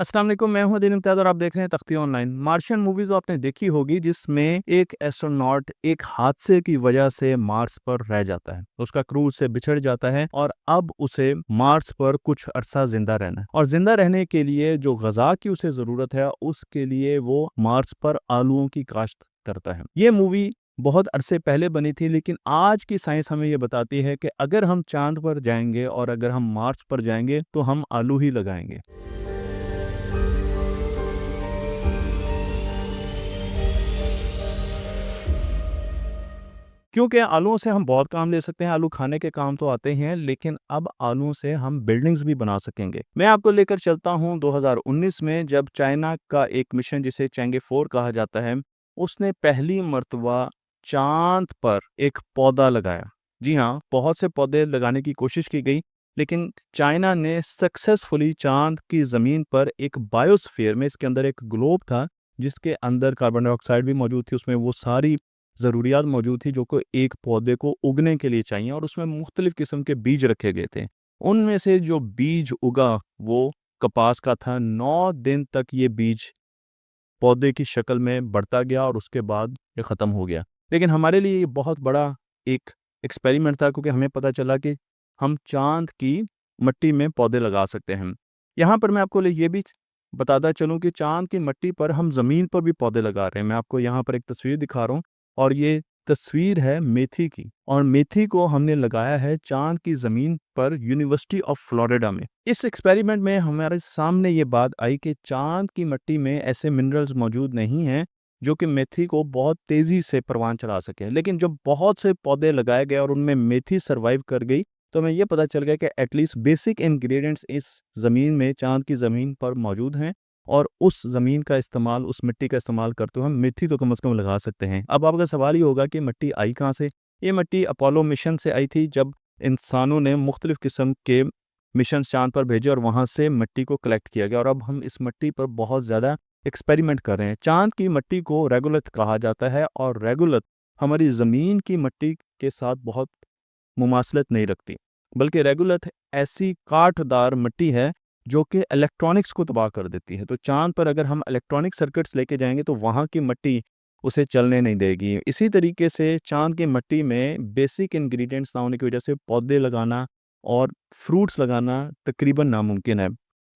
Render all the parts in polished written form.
अस्सलाम वालेकुम, मैं हूं अदील इम्तियाज़ और आप देख रहे हैं तख्ती ऑनलाइन। मार्शियन मूवी तो आपने देखी होगी जिसमें एक एस्ट्रोनॉट एक हादसे की वजह से मार्स पर रह जाता है। उसका क्रू उससे बिछड़ जाता है और अब उसे मार्स पर कुछ अरसा जिंदा रहना है और जिंदा रहने के लिए जो गज़ा की उसे ज़रूरत है उसके लिए वो मार्स पर आलूओं की काश्त करता है। ये मूवी बहुत अरसे पहले बनी थी, लेकिन आज की साइंस हमें ये बताती है कि अगर हम चांद पर जाएंगे और अगर हम मार्स पर जाएंगे तो हम आलू ही लगाएंगे। क्योंकि आलूओं से हम बहुत काम ले सकते हैं, आलू खाने के काम तो आते ही हैं, लेकिन अब आलूओं से हम बिल्डिंग्स भी बना सकेंगे। मैं आपको लेकर चलता हूँ 2019 में, जब चाइना का एक मिशन जिसे चैंगे 4 कहा जाता है, उसने पहली मर्तबा चाँद पर एक पौधा लगाया। जी हाँ, बहुत से पौधे लगाने की कोशिश की गई, लेकिन चाइना ने सक्सेसफुली चाँद की ज़मीन पर एक बायोस्फीयर में, इसके अंदर एक ग्लोब था, जिसके अंदर कार्बन डाइऑक्साइड भी मौजूद थी, उसमें वो सारी ज़रूरियात मौजूद थी जो कि एक पौधे को उगने के लिए चाहिए, और उसमें मुख्तलिफ़ किस्म के बीज रखे गए थे। उनमें से जो बीज उगा वो कपास का था। 9 दिन तक ये बीज पौधे की शक्ल में बढ़ता गया और उसके बाद ये ख़त्म हो गया। लेकिन हमारे लिए ये बहुत बड़ा एक एक्सपेरिमेंट था, क्योंकि हमें पता चला कि हम चाँद की मिट्टी में पौधे लगा सकते हैं। यहाँ पर मैं आपको ये भी बताता चलूँ कि चाँद की मिट्टी पर हम ज़मीन पर भी पौधे लगा रहे हैं। मैं आपको यहाँ पर एक तस्वीर दिखा रहा हूँ और ये तस्वीर है मेथी की, और मेथी को हमने लगाया है चाँद की ज़मीन पर यूनिवर्सिटी ऑफ फ्लोरिडा में। इस एक्सपेरिमेंट में हमारे सामने ये बात आई कि चाँद की मिट्टी में ऐसे मिनरल्स मौजूद नहीं हैं जो कि मेथी को बहुत तेज़ी से परवान चढ़ा सकें। लेकिन जब बहुत से पौधे लगाए गए और उनमें मेथी सर्वाइव कर गई, तो हमें ये पता चल गया कि एटलीस्ट बेसिक इंग्रेडिएंट्स इस ज़मीन में, चाँद की ज़मीन पर मौजूद हैं, और उस ज़मीन का इस्तेमाल, उस मिट्टी का इस्तेमाल करते हुए हम मेथी तो कम से कम लगा सकते हैं। अब आपका सवाल ये होगा कि मिट्टी आई कहाँ से? ये मिट्टी अपोलो मिशन से आई थी, जब इंसानों ने मुख्तलिफ़ किस्म के मिशन चाँद पर भेजे और वहाँ से मिट्टी को कलेक्ट किया गया, और अब हम इस मिट्टी पर बहुत ज़्यादा एक्सपेरिमेंट कर रहे हैं। चाँद की मिट्टी को रेगुलत कहा जाता है, और रेगुलत हमारी ज़मीन की मिट्टी के साथ बहुत मुमासलत नहीं रखती, बल्कि रेगुलत ऐसी कांटदार मिट्टी है जो कि इलेक्ट्रॉनिक्स को तबाह कर देती है। तो चाँद पर अगर हम इलेक्ट्रॉनिक सर्किट्स लेके जाएँगे तो वहाँ की मिट्टी उसे चलने नहीं देगी। इसी तरीके से चाँद की मिट्टी में बेसिक इंग्रीडिएंट्स ना होने की वजह से पौधे लगाना और फ्रूट्स लगाना तकरीबन नामुमकिन है।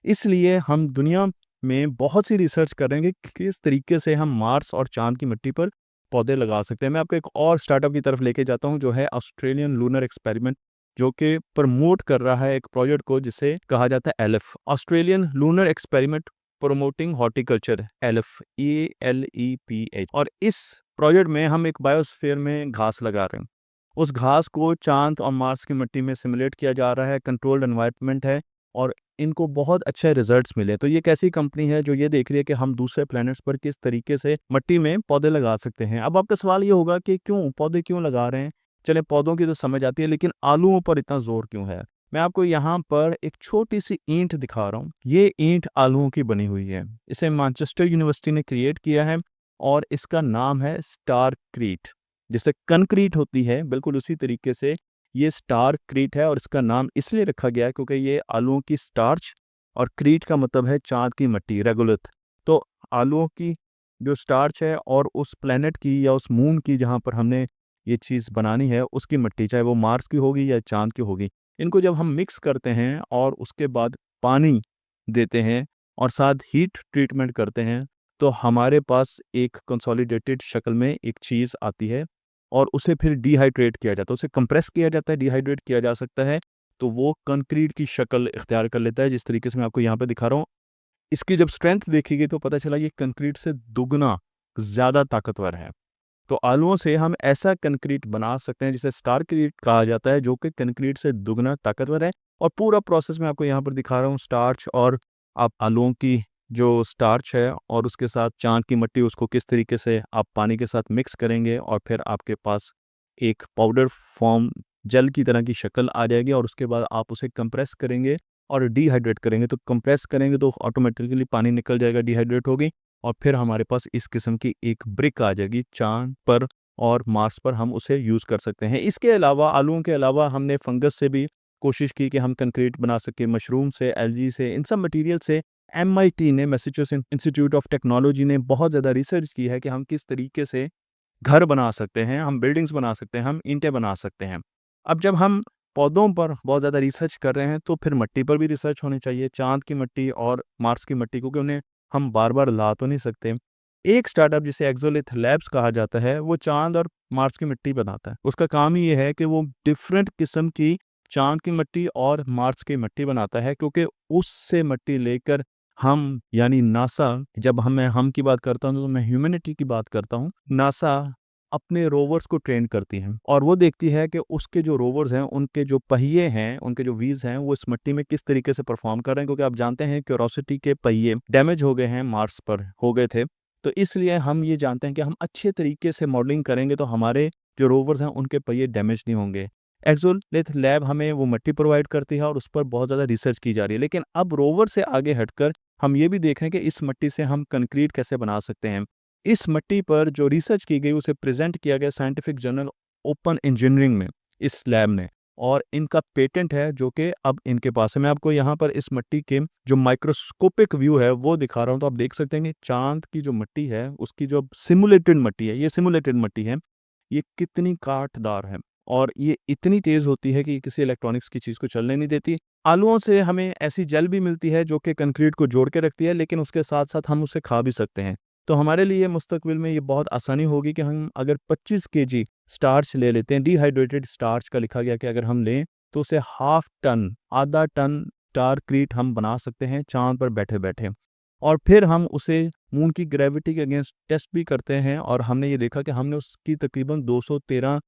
इसलिए हम दुनिया में बहुत सी रिसर्च कर रहे हैं कि किस तरीके से हम मार्स और चाँद की मिट्टी पर पौधे लगा सकते हैं। मैं आपको एक और स्टार्टअप की तरफ लेके जाता हूँ, जो है ऑस्ट्रेलियन लूनर एक्सपेरिमेंट, जो कि प्रमोट कर रहा है एक प्रोजेक्ट को जिसे कहा जाता है elif, Australian lunar experiment promoting horticulture, elif, ELEPH। और इस प्रोजेक्ट में हम एक बायोस्फीयर में घास लगा रहे हैं। उस घास को चाँद और मार्स की मिट्टी में सिमुलेट किया जा रहा है, कंट्रोल्ड एनवायरनमेंट है, और इनको बहुत अच्छे रिजल्ट्स मिले। तो ये एक ऐसी कंपनी है जो ये देख रही है कि हम दूसरे प्लैनेट्स पर किस तरीके से मिट्टी में पौधे लगा सकते हैं। अब आपका सवाल ये होगा कि क्यों पौधे क्यों लगा रहे हैं? चलें, पौधों की तो समझ आती है, लेकिन आलूओं पर इतना ज़ोर क्यों है? मैं आपको यहाँ पर एक छोटी-सी ईंट दिखा रहा हूँ। ये ईंट आलूओं की बनी हुई है। इसे मैनचेस्टर यूनिवर्सिटी ने क्रिएट किया है और इसका नाम है स्टारक्रीट। जैसे कंक्रीट होती है, बिल्कुल उसी तरीके से ये स्टारक्रीट है, और इसका नाम इसलिए रखा गया है क्योंकि ये आलूओं की स्टार्च, और क्रीट का मतलब है चाँद की मिट्टी, रेगुलिथ। तो आलूओं की जो स्टार्च है और उस प्लैनेट की या उस मून की जहाँ पर हमने ये चीज़ बनानी है, उसकी मिट्टी, चाहे वो मार्स की होगी या चाँद की होगी, इनको जब हम मिक्स करते हैं और उसके बाद पानी देते हैं और साथ हीट ट्रीटमेंट करते हैं, तो हमारे पास एक कंसोलिडेटेड शक्ल में एक चीज़ आती है, और उसे फिर डिहाइड्रेट किया जाता है, उसे कंप्रेस किया जाता है, डिहाइड्रेट किया जा सकता है, तो वो कंक्रीट की शक्ल इख्तियार कर लेता है, जिस तरीके से मैं आपको यहाँ पे दिखा रहा हूँ। इसकी जब स्ट्रेंथ देखी गई तो पता चला ये कंक्रीट से दुगना ज़्यादा ताकतवर है। तो आलूओं से हम ऐसा कंक्रीट बना सकते हैं जिसे स्टारक्रीट कहा जाता है, जो कि कंक्रीट से दुगना ताकतवर है, और पूरा प्रोसेस मैं आपको यहाँ पर दिखा रहा हूँ। स्टार्च और आप आलूओं की जो स्टार्च है और उसके साथ चाँद की मिट्टी, उसको किस तरीके से आप पानी के साथ मिक्स करेंगे, और फिर आपके पास एक पाउडर फॉर्म, जेल की तरह की शक्ल आ जाएगी, और उसके बाद आप उसे कंप्रेस करेंगे और डिहाइड्रेट करेंगे। तो कंप्रेस करेंगे तो ऑटोमेटिकली पानी निकल जाएगा, डिहाइड्रेट होगी, और फिर हमारे पास इस किस्म की एक ब्रिक आ जाएगी चाँद पर और मार्स पर, हम उसे यूज़ कर सकते हैं। इसके अलावा, आलूओं के अलावा, हमने फंगस से भी कोशिश की कि हम कंक्रीट बना सकें, मशरूम से, एल्गी से, इन सब मटेरियल से MIT ने, मैसाचुसेट्स इंस्टीट्यूट ऑफ टेक्नोलॉजी ने बहुत ज़्यादा रिसर्च की है कि हम किस तरीके से घर बना सकते हैं, हम बिल्डिंग्स बना सकते हैं, हम ईंटें बना सकते हैं। अब जब हम पौधों पर बहुत ज़्यादा रिसर्च कर रहे हैं, तो फिर मिट्टी पर भी रिसर्च होनी चाहिए, चाँद की मिट्टी और मार्स की मिट्टी, क्योंकि उन्हें हम बार-बार ला तो नहीं सकते। एक स्टार्टअप जिसे एक्ज़ोलिथ लैब्स कहा जाता है, वो चाँद और मार्स की मिट्टी बनाता है। उसका काम ही ये है कि वो डिफरेंट किस्म की चाँद की मिट्टी और मार्स की मिट्टी बनाता है, क्योंकि उससे मिट्टी लेकर हम यानी नासा, जब हम की बात करता हूँ तो मैं ह्यूमैनिटी की बात करता हूँ। नासा अपने रोवर्स को ट्रेन करती है और वो देखती है कि उसके जो रोवर्स हैं, उनके जो पहिए हैं, उनके जो व्हील्स हैं, वो इस मिट्टी में किस तरीके से परफॉर्म कर रहे हैं, क्योंकि आप जानते हैं क्यूरोसिटी के पहिए डैमेज हो गए हैं, मार्स पर हो गए थे। तो इसलिए हम ये जानते हैं कि हम अच्छे तरीके से मॉडलिंग करेंगे तो हमारे जो रोवर्स हैं, उनके पहिए डैमेज नहीं होंगे। एक्सोलिथ लैब हमें वो मिट्टी प्रोवाइड करती है और उस पर बहुत ज़्यादा रिसर्च की जा रही है। लेकिन अब रोवर से आगे हटकर हम ये भी देख रहे हैं कि इस मिट्टी से हम कंक्रीट कैसे बना सकते हैं। इस मिट्टी पर जो रिसर्च की गई उसे प्रेज़ेंट किया गया साइंटिफिक जर्नल ओपन इंजीनियरिंग में, इस लैब ने, और इनका पेटेंट है जो कि अब इनके पास है। मैं आपको यहाँ पर इस मिट्टी के जो माइक्रोस्कोपिक व्यू है वो दिखा रहा हूँ, तो आप देख सकते हैं कि चाँद की जो मिट्टी है, उसकी जो सिमुलेटेड मिट्टी है, ये सिमुलेटेड मिट्टी है, ये कितनी कांटेदार है और ये इतनी तेज़ होती है कि ये किसी इलेक्ट्रॉनिक्स की चीज़ को चलने नहीं देती। आलूओं से हमें ऐसी जेल भी मिलती है जो कि कंक्रीट को जोड़ के रखती है, लेकिन उसके साथ-साथ हम उसे खा भी सकते हैं। तो हमारे लिए मुस्तकबिल में ये बहुत आसानी होगी कि हम अगर 25 केजी स्टार्च ले लेते हैं, डिहाइड्रेटेड स्टार्च का लिखा गया कि अगर हम लें, तो उसे हाफ टन, आधा टन स्टारक्रीट हम बना सकते हैं चाँद पर बैठे-बैठे। और फिर हम उसे मून की ग्रेविटी के अगेंस्ट टेस्ट भी करते हैं और हमने ये देखा कि हमने उसकी तकरीबन 213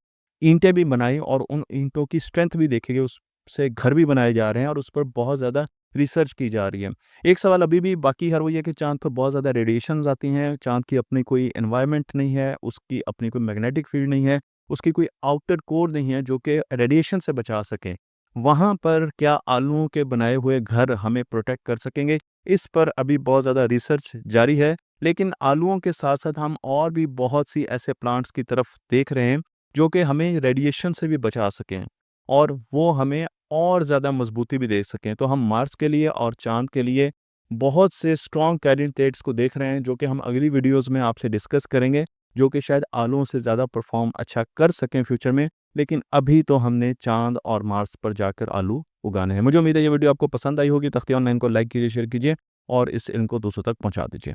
ईंटें भी बनाई और उन ईंटों की स्ट्रेंथ भी देखी गई, उससे घर भी बनाए जा रहे हैं और उस पर बहुत ज़्यादा रिसर्च की जा रही है। एक सवाल अभी भी बाकी है, वो ये कि चाँद पर बहुत ज़्यादा रेडिएशंस आती हैं, चाँद की अपनी कोई एनवायरनमेंट नहीं है, उसकी अपनी कोई मैग्नेटिक फील्ड नहीं है, उसकी कोई आउटर कोर नहीं है जो कि रेडिएशन से बचा सके। वहाँ पर क्या आलूओं के बनाए हुए घर हमें प्रोटेक्ट कर सकेंगे? इस पर अभी बहुत ज़्यादा रिसर्च जारी है, लेकिन आलूओं के साथ-साथ हम और भी बहुत सी ऐसे प्लांट्स की तरफ देख रहे हैं, जो कि हमें रेडिएशन से भी बचा सकें और वो हमें और ज़्यादा मजबूती भी दे सकें। तो हम मार्स के लिए और चाँद के लिए बहुत से स्ट्रॉन्ग कैंडिडेट्स को देख रहे हैं, जो कि हम अगली वीडियोज़ में आपसे डिस्कस करेंगे, जो कि शायद आलूओं से ज़्यादा परफ़ॉर्म अच्छा कर सकें फ्यूचर में। लेकिन अभी तो हमने चाँद और मार्स पर जाकर आलू उगाने हैं। मुझे उम्मीद है ये वीडियो आपको पसंद आई होगी। तख्ती ऑनलाइन को लाइक कीजिए, शेयर कीजिए और इस इल्म को दूसरों तक पहुँचा दीजिए।